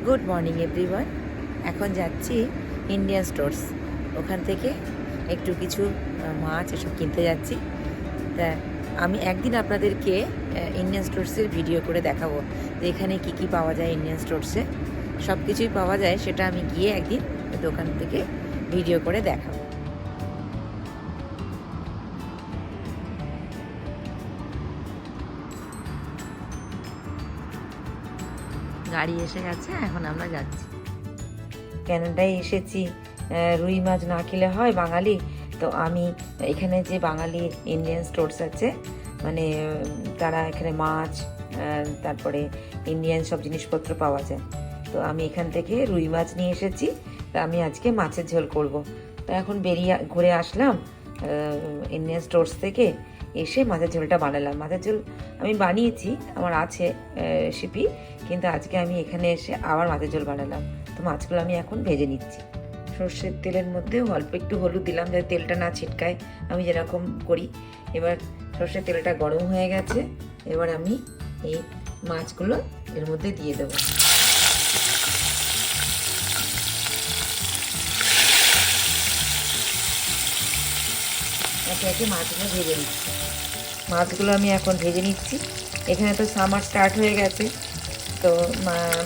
Good morning everyone. এখন যাচ্ছি Indian stores, ওখান থেকে একটু কিছু মাছ এসব কিনতে যাচ্ছি। তা আমি একদিন আপনাদেরকে ইন্ডিয়ান স্টোর্সের ভিডিও করে দেখাবো যে এখানে কী কী পাওয়া যায়। ইন্ডিয়ান স্টোর্সে সব কিছুই পাওয়া যায়, সেটা আমি গিয়ে একদিন দোকান থেকে ভিডিও করে দেখাবো। গাড়ি এসে গেছে, এখন আমরা যাচ্ছি। ক্যানাডায় এসেছি, রুই মাছ না খেলে হয় বাঙালি। তো আমি এখানে যে বাঙালি ইন্ডিয়ান স্টোর্স আছে, মানে তারা এখানে মাছ তারপরে ইন্ডিয়ান সব জিনিসপত্র পাওয়া যায়। তো আমি এখান থেকে রুই মাছ নিয়ে এসেছি। তা আমি আজকে মাছের ঝোল করব। তো এখন বেরিয়ে ঘুরে আসলাম ইন্ডিয়ান স্টোর্স থেকে, এসে মাছের ঝোলটা বানালাম। মাছের ঝোল আমি বানিয়েছি, আমার আছে রেসিপি, কিন্তু আজকে আমি এখানে এসে আবার মাছের ঝোল বানালাম। তো মাছগুলো আমি এখন ভেজে নিচ্ছি। সর্ষের তেলের মধ্যে অল্প একটু হলুদ দিলাম যাতে তেলটা না ছিটকায়, আমি যেরকম করি। এবার সর্ষের তেলটা গরম হয়ে গেছে, এবার আমি এই মাছগুলো এর মধ্যে দিয়ে দেবো। একে একে মাছগুলো ভেজে নিচ্ছি। মাছগুলো আমি এখন ভেজে নিচ্ছি। এখানে তো সামার স্টার্ট হয়ে গেছে, তো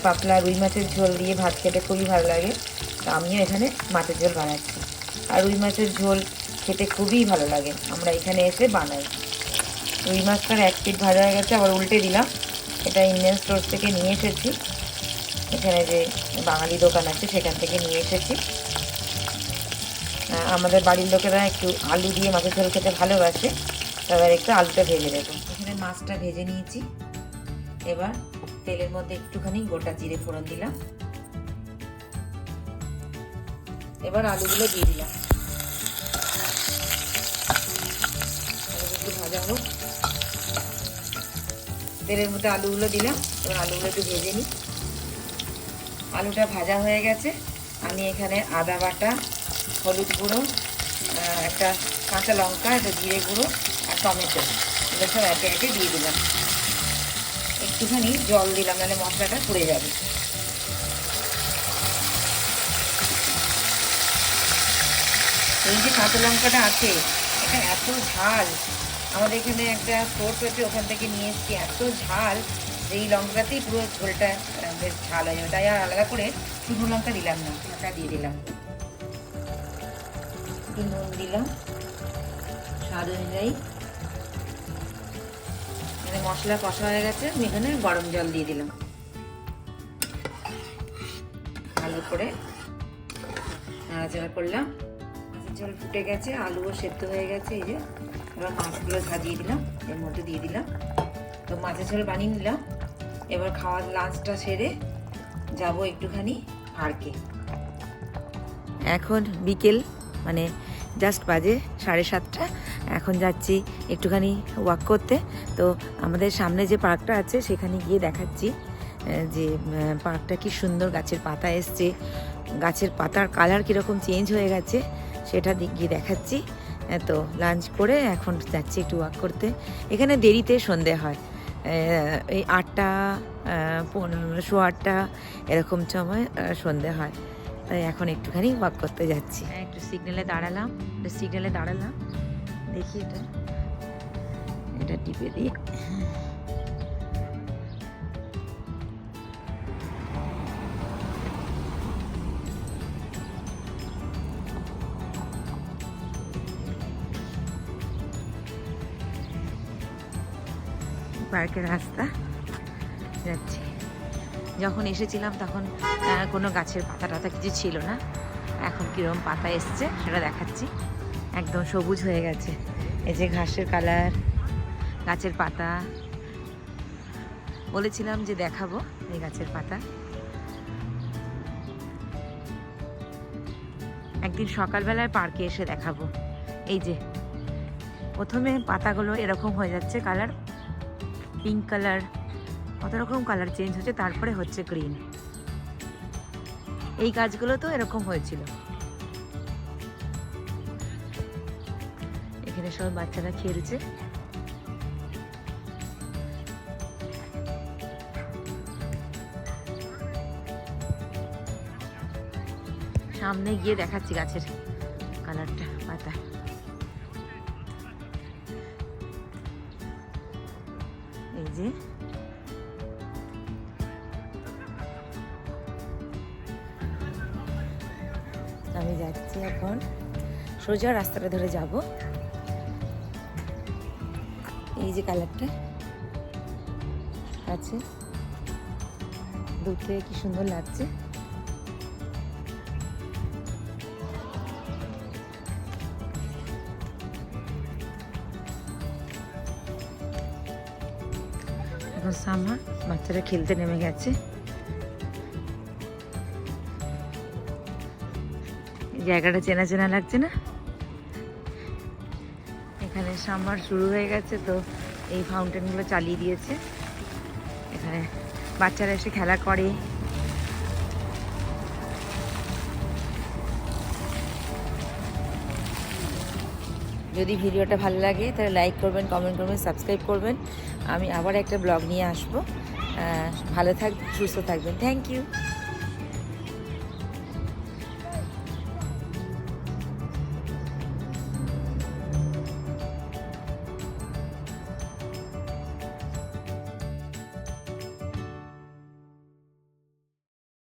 পাতলা রুই মাছের ঝোল দিয়ে ভাত খেতে খুবই ভালো লাগে। তো আমিও এখানে মাছের ঝোল বানাচ্ছি। আর রুই মাছের ঝোল খেতে খুবই ভালো লাগে, আমরা এখানে এসে বানাই। রুই মাছটার এক পিঠ ভাজা হয়ে গেছে, আবার উল্টে দিলাম। এটা ইন্ডিয়ান স্টোর থেকে নিয়ে এসেছি, এখানে যে বাঙালি দোকান আছে সেখান থেকে নিয়ে এসেছি। আমাদের বাড়ির লোকেরা একটু আলু দিয়ে মাছের ঝোল খেতে ভালোবাসে, এবার একটু আলুটা ভেজে দেবো। এখানে মাছটা ভেজে নিয়েছি। এবার তেলের মধ্যে একটুখানি গোটা জিরে ফোড়ন দিলাম। এবার আলুগুলো দিয়ে দিলাম, একটু ভাজা হোক। তেলের মধ্যে আলুগুলো দিলাম, এবার আলুগুলো একটু ভেজে নিই। আলুটা ভাজা হয়ে গেছে, আমি এখানে আদা বাটা, হলুদ গুঁড়ো, একটা কাঁচা লঙ্কা, একটা জিরে গুঁড়ো আর টমেটো, এগুলো সব একে একে দিয়ে দিলাম। একটুখানি জল দিলাম, নাহলে মশলাটা পুড়ে যাবে। এই যে কাঁচা লঙ্কাটা আছে, এটা এত ঝাল। আমাদের এখানে একটা সোর্স আছে, ওখান থেকে নিয়ে এসেছি। এত ঝাল যে এই লঙ্কাতেই পুরো ঝোলটা বেশ ঝাল হয়ে যাবে, তাই আর আলাদা করে শুকনো লঙ্কা দিলাম না, ঢাকা দিয়ে দিলাম। একটু নুন দিলাম স্বাদ অনুযায়ী। এখানে মশলা কষা হয়ে গেছে, আমি এখানে গরম জল দিয়ে দিলাম। ভালো করে নাড়াচাড়া করলাম। মাছের ঝোল ফুটে গেছে, আলুও সেদ্ধ হয়ে গেছে। এই যে এবার মাছগুলো সাজিয়ে দিলাম, এর মধ্যে দিয়ে দিলাম। তো মাছের ঝোল বানিয়ে নিলাম। এবার খাওয়ার লাঞ্চটা সেরে যাব একটুখানি পার্কে। এখন বিকেল, মানে জাস্ট বাজে 7:30। এখন যাচ্ছি একটুখানি ওয়াক করতে। তো আমাদের সামনে যে পার্কটা আছে সেখানে গিয়ে দেখাচ্ছি যে পার্কটা কি সুন্দর, গাছের পাতা এসছে, গাছের পাতার কালার কীরকম চেঞ্জ হয়ে গেছে সেটা গিয়ে দেখাচ্ছি। তো লাঞ্চ করে এখন যাচ্ছি একটু ওয়াক করতে। এখানে দেরিতে সন্ধে হয়, এই 8টা 8:15 এরকম সময় সন্ধে হয়। তাই এখন একটুখানি ওয়াক করতে যাচ্ছি। একটু সিগন্যালে দাঁড়ালাম, দেখি এটা টিপে দিই। পার্কের রাস্তা যাচ্ছি। যখন এসেছিলাম তখন কোনো গাছের পাতা টাতা কিছু ছিল না, এখন কীরকম পাতা এসছে সেটা দেখাচ্ছি। একদম সবুজ হয়ে গেছে, এই যে ঘাসের কালার, গাছের পাতা। বলেছিলাম যে দেখাবো এই গাছের পাতা। একদিন সকালবেলায় পার্কে এসে দেখাবো। এই যে প্রথমে পাতাগুলো এরকম হয়ে যাচ্ছে, কালার পিঙ্ক কালার, কত রকম কালার চেঞ্জ হচ্ছে, তারপরে হচ্ছে গ্রিন। এই গাছগুলো তো এরকম হয়েছিল। এখানে সব বাচ্চারা খেলছে। সামনে গিয়ে দেখাচ্ছি গাছের কালারটা, পাতা। এই যে আমি যাচ্ছি এখন, সোজা রাস্তাটা ধরে যাব। এই যে কালারটা আছে, দূর থেকে কি সুন্দর লাগছে। এখন সামার, বাচ্চারা খেলতে নেমে গেছে। জায়গাটা চেনা চেনা লাগছে না? এখানে সামার শুরু হয়ে গেছে, তো এই ফাউন্টেনগুলো চালিয়ে দিয়েছে। এখানে বাচ্চারা এসে খেলা করে। যদি ভিডিওটা ভালো লাগে তাহলে লাইক করবেন, কমেন্ট করবেন, সাবস্ক্রাইব করবেন। আমি আবার একটা ব্লগ নিয়ে আসবো। ভালো থাকবেন, সুস্থ থাকবেন। Thank you.